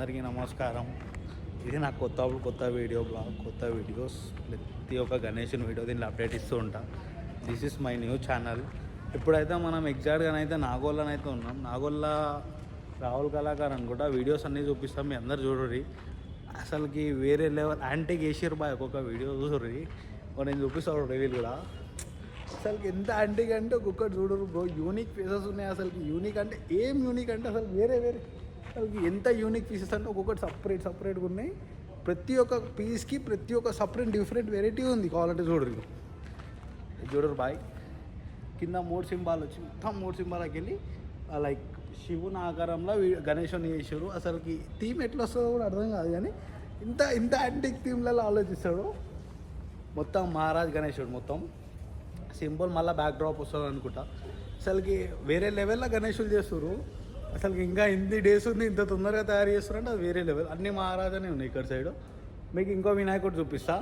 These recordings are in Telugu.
అందరికీ నమస్కారం. ఇది నా కొత్త వీడియో బ్లాగ్, కొత్త వీడియోస్, ప్రతి ఒక్క గణేషన్ వీడియో దీనిలో అప్డేట్ ఇస్తూ ఉంటా. This is my new channel. ఇప్పుడైతే మనం ఎగ్జాక్ట్గానైతే నాగోళ్ళనైతే ఉన్నాం. నాగోళ్ళ రాహుల్ కళాకార్ అనుకుంటా. వీడియోస్ అన్నీ చూపిస్తాం, మీ అందరు చూడరి. అసలుకి వేరే లెవెల్ యాంటీక్ వేసారు బాయ్. ఒక్కొక్క వీడియో చూడరి, నేను చూపిస్తాను రివ్యూలు కూడా. అసలుకి ఎంత యాంటీక్ అంటే ఒక్కొక్కటి చూడరు బ్రో. యూనిక్ పీసెస్ ఉన్నాయి. అసలుకి యూనిక్ అంటే ఏం యూనిక్ అంటే అసలు వేరే అసలుకి ఎంత యూనిక్ పీసెస్ అంటే ఒక్కొక్కటి సపరేట్గా ఉన్నాయి. ప్రతి ఒక్క పీస్కి ప్రతి ఒక్క డిఫరెంట్ వెరైటీ ఉంది. కావాలంటే చూడరు బాయ్. కింద 3 సింబాలు వచ్చి మొత్తం 3 సింబాలకి వెళ్ళి లైక్ శివుని ఆకారంలో గణేశుని చేసారు. అసలుకి థీమ్ ఎట్లా వస్తుందో కూడా అర్థం కాదు, కానీ ఇంత యాంటిక్ థీమ్లలో ఆలోచిస్తాడు. మొత్తం మహారాజ్ గణేశుడు మొత్తం సింపుల్, మళ్ళీ బ్యాక్ డ్రాప్ వస్తుంది అనుకుంటా. అసలుకి వేరే లెవెల్లో గణేశులు చేస్తారు. అసలుకి ఇంకా ఇన్ని డేస్ ఉంది, ఇంత తొందరగా తయారు చేస్తారంటే అది వేరే లెవెల్. అన్ని మహారాజానే ఉన్నాయి ఇక్కడ సైడ్. మీకు ఇంకో వినాయకుడు చూపిస్తా.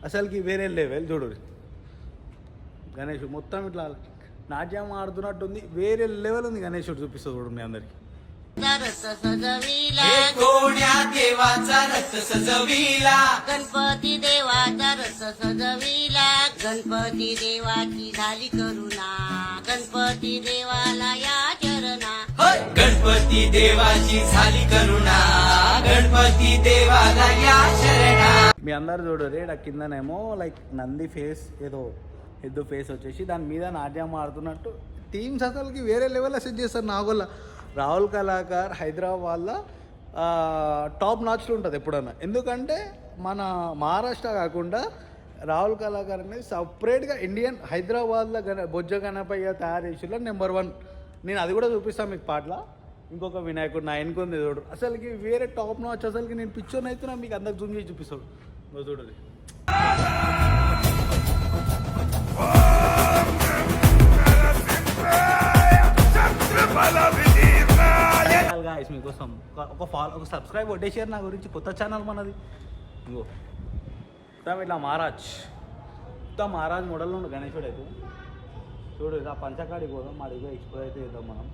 అసలుకి వేరే లెవెల్ చూడు. గణేశుడు మొత్తం ఇట్లా నాట్యం ఆడుతున్నట్టుంది. వేరే లెవెల్ ఉంది. గణేశుడు చూపిస్తా చూడు మీ అందరికి. गणपती देवाचा रथ सजविला, गणपती देवाची झाली करुणा, गणपती देवाला या चरणा, गणपती देवाची झाली करुणा, गणपती देवाला या शरणा. మీ అందరు చూడరు. ఇక్కడ కిందనేమో లైక్ నంది ఫేస్, ఏదో ఎద్దు ఫేస్ వచ్చేసి దాని మీద నాట్యం ఆడుతున్నట్టు థీమ్స్ అసలుకి వేరే లెవెల్లో సెట్ చేస్తారు. నాగోళ్ళ రాహుల్ కళాకార్ హైదరాబాద్లో టాప్ నాచ్లో ఉంటుంది ఎప్పుడన్నా. ఎందుకంటే మన మహారాష్ట్ర కాకుండా రాహుల్ కళాకార్ అనేది సపరేట్గా ఇండియన్ హైదరాబాద్లో బొజ్జ గణపయ్య తయారు చేసిలో నెంబర్ 1. నేను అది కూడా చూపిస్తాను మీకు పాటలో. ఇంకొక వినాయకుడు నా ఎన్నుకుంది చూడు. అసలుకి వేరే టాప్ నాచ్. అసలుకి నేను పిక్చర్ని అయితే మీకు అందరికి జూమ్ చేసి చూపిస్తాడు. చూడండి. మీకోసం ఒక సబ్స్క్రైబ్ కొట్టేసారు నా గురించి. కొత్త ఛానల్ మనది. ఇంకో ఇట్లా మహారాజ్ మోడల్లో ఉండు గణేశుడు అయితే చూడు. ఇలా పంచకాడికి పోదాం, మా దగ్గర ఎక్స్పోజ్ అయితే చేద్దాం మనం.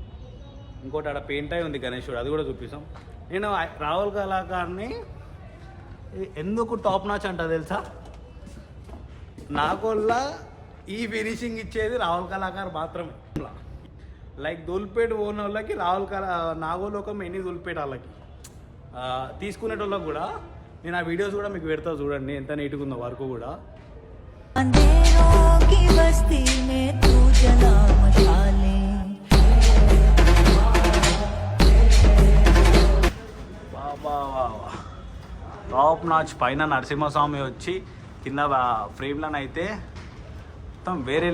ఇంకోటి ఆడ పెయింట్ అయి ఉంది గణేశుడు, అది కూడా చూపిస్తాం. నేను రాహుల్ కళాకార్ని ఎందుకు టాప్ నాచ్ అంట తెలుసా? నాకోళ్ళ ఈ ఫినిషింగ్ ఇచ్చేది రాహుల్ కళాకార్ మాత్రమే. లైక్ దూల్పేట ఓన్ వాళ్ళకి నాగోలోకం ఎన్ని దూల్పేట వాళ్ళకి తీసుకునేటోళ్ళకి కూడా నేను ఆ వీడియోస్ కూడా మీకు పెడతా చూడండి, ఎంత నీట్గా ఉందో వర్క్ కూడా. Top notch. పైన నరసింహస్వామి వచ్చి కింద ఫ్రేమ్లను మొత్తం వేరే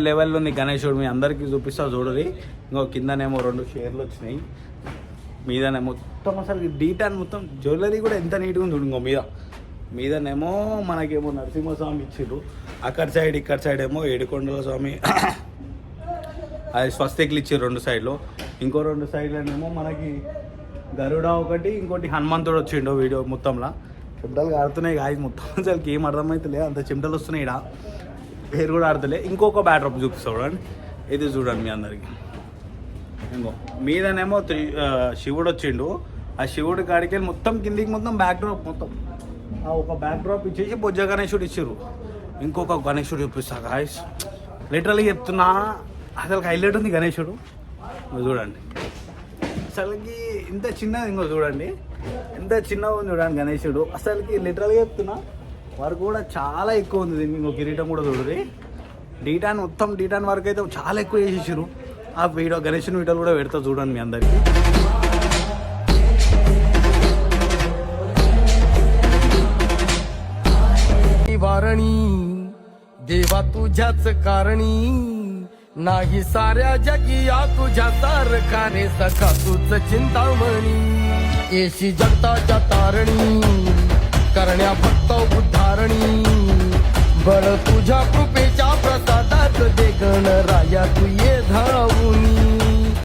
లెవెల్ ఉంది. గణేశుడు మీ అందరికీ చూపిస్తా చూడరి. ఇంకో కిందనేమో 2 షేర్లు వచ్చినాయి. మీదనే మొత్తం అసలు డీటాన్ మొత్తం జ్యువెలరీ కూడా ఎంత నీట్గా ఉంది చూడు. ఇంకో మీదనేమో మనకేమో నరసింహస్వామి ఇచ్చారు. అక్కడ సైడ్ ఏమో ఏడుకొండల స్వామి అది స్వస్తికులు ఇచ్చారు 2 సైడ్లో. ఇంకో 2 సైడ్లోనేమో మనకి గరుడ ఒకటి, ఇంకోటి హనుమంతుడు వచ్చిండు. వీడియో మొత్తంలో చెమటలు ఆడుతున్నాయి గాయ మొత్తం. అసలుకి ఏం అర్థమవుతలే, అంత చెమటలు వస్తున్నాయి. ఇక్కడ పేరు కూడా ఆడతలే. ఇంకొక బ్యాక్డ్రాప్ చూపిస్తాడు చూడండి. ఇది చూడండి మీ అందరికి. ఇంకో మీదనేమో శివుడు వచ్చిండు. ఆ శివుడి కాడికి మొత్తం కిందికి మొత్తం బ్యాక్డ్రాప్ మొత్తం ఒక బ్యాక్డ్రాప్ ఇచ్చేసి బొజ్జ గణేశుడు ఇచ్చారు. ఇంకొక గణేశుడు చూపిస్తా గాయస్. లిటరల్గా చెప్తున్నా, అసలు హైలైట్ ఉంది గణేశుడు. చూడండి అసలుకి ఇంత చిన్నది. ఇంకో చూడండి ఎంత చిన్నగా ఉంది చూడండి గణేశుడు. అసలుకి లిటరల్గా చెప్తున్నా వర్క్ కూడా చాలా ఎక్కువ ఉంది. ఇంకో కిరీటం కూడా చూడరి. మొత్తం డీటాన్ వర్క్ అయితే చాలా ఎక్కువ చేసేసారు. ఆ వీడియో గణేశుని వీడియోలు కూడా పెడతా చూడండి మీ అందరికీ. वारणी देवा तुझ्याच कारणी नाही साऱ्या जगी या तुझ्या सारखाने सखा तूच चिंतामणी. येशी जगताच्या तारणी करण्या भक्त उद्धारणी. बळ तुझ्या कृपेच्या प्रसादात दे गणराया तू ये धावूनी.